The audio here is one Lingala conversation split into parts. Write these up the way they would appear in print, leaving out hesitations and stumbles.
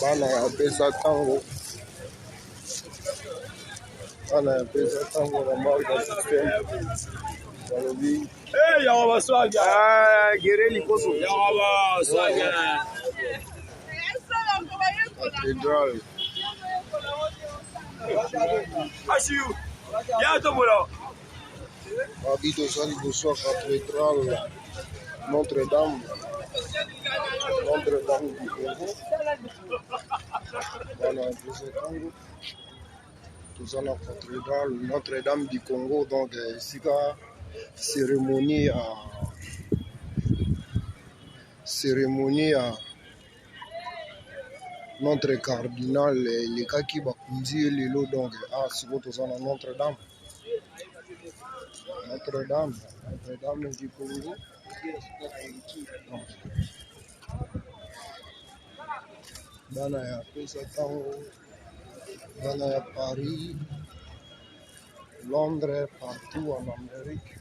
bana ya pesa tango na marque système balobi yawa baswaga gere liboso yawa baswaga cathédrale ashiu ya to bolo abi tozali liboso ya cathédrale Notre-Dame du Congo bana ya pesa tango toza na cathédrale Notre-Dame du Congo donc esika cérémonie ya notre cardinal elekaki bakunzi ye lelo donc sikoyo toza na Notre-Dame du Congo bana ya pesa ntango bana ya Paris Londres partout en Amérique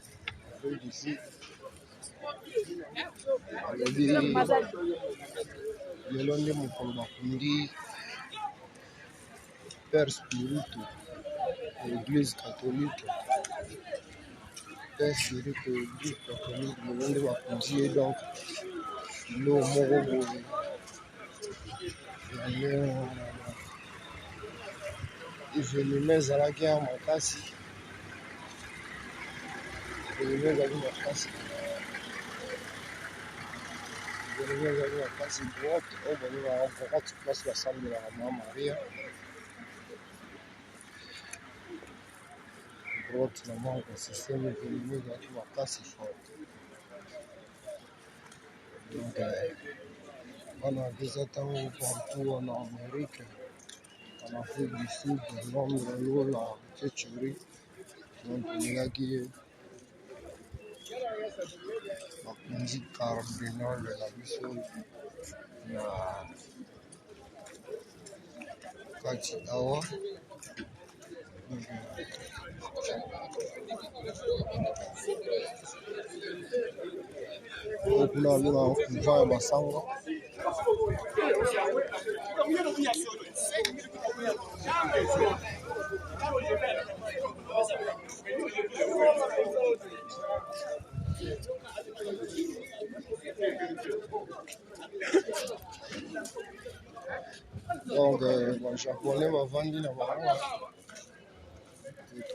d'ici alobi lelo nde mokolo bakundi père spiritu église catholique lelo nde bakundi ye donc kilo moko boye evenema ezalaki ya makasi droite oyo balobaka droite place basambelaka mama Maria droite na manque système evenema ezalaki makasi forte donc bana apesa ntango partout en Amérique en Afrique du Sud Londres lola Tchétchérie donc elelaki ye bakunzi cardinal na biso na kati awa okuna abengaka couvent ya basango donc bajaponais bavandi na bango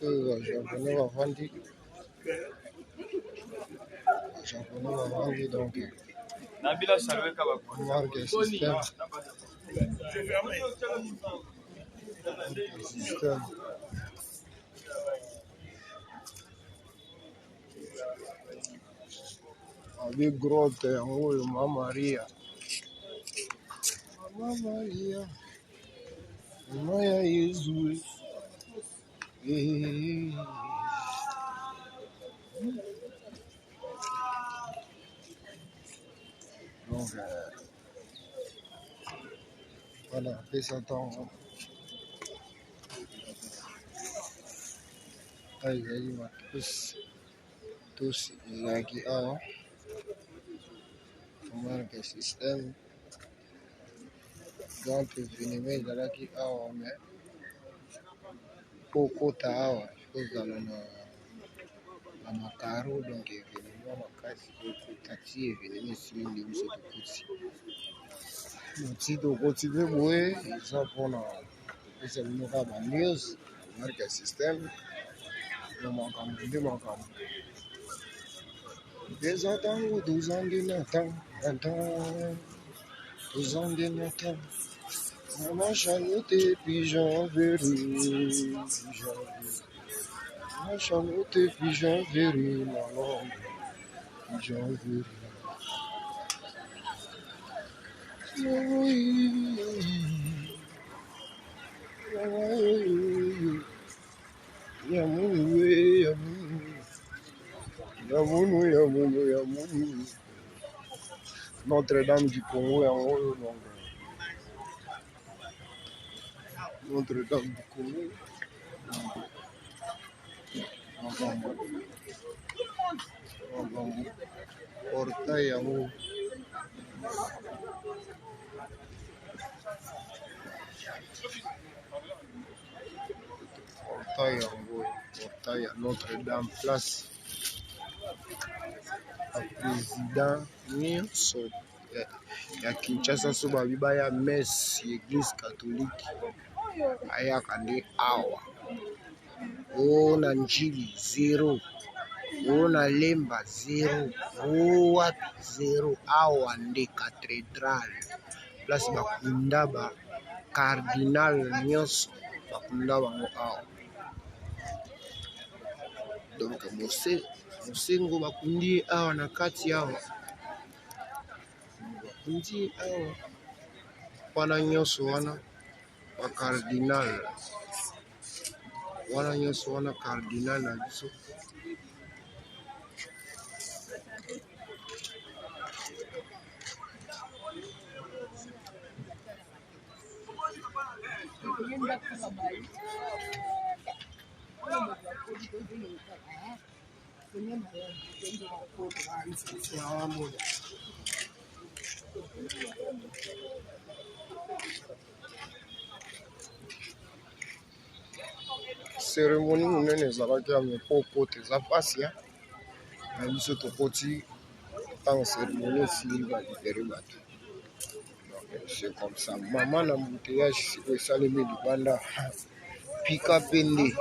bajaponais bavandi donc marque système abi grotte yango oyo mama Maria mama ya Yezu donc voilà apesa ntango ezali matusi ezalaki awa marque système donc evenema ezalaki awa me po kota awa kozala na makaro donc evenema makasi okota ti evenema esili nde biso tokoti mpe boye eza mpona kopesa bino kaka banews marque ya système na makambo nde makambo eza ntango toza nde na Maman Charlotte puis Jean-Véry, Maman Charlotte puis Jean-Véry, maman Jean-Véry. Yamunu. Notre-Dame du Congo, Notre-Dame du Congo. Portail yango portail yango, portail ya Notre-Dame, place ya président nyonso ya Kinshasa so babi baya messe église catholique ayaka nde awa. O na njili 0, o na lemba 0, o wapi 0, awa nde cathédrale, place bakunda ba cardinal nyonso bakunda bango awa. Donc mosengo bakundi awa na kati awa, bakundi awa wana nyonso wana ba cardinal, wana nyonso wana cardinal na biso. Cérémonie monene ezalaki ya mpo te eza mpasi na biso tokoti ntango cérémonie esili balibere bato. C'est comme ça. Mama na mbuteyage siko esalemi libanda pika pende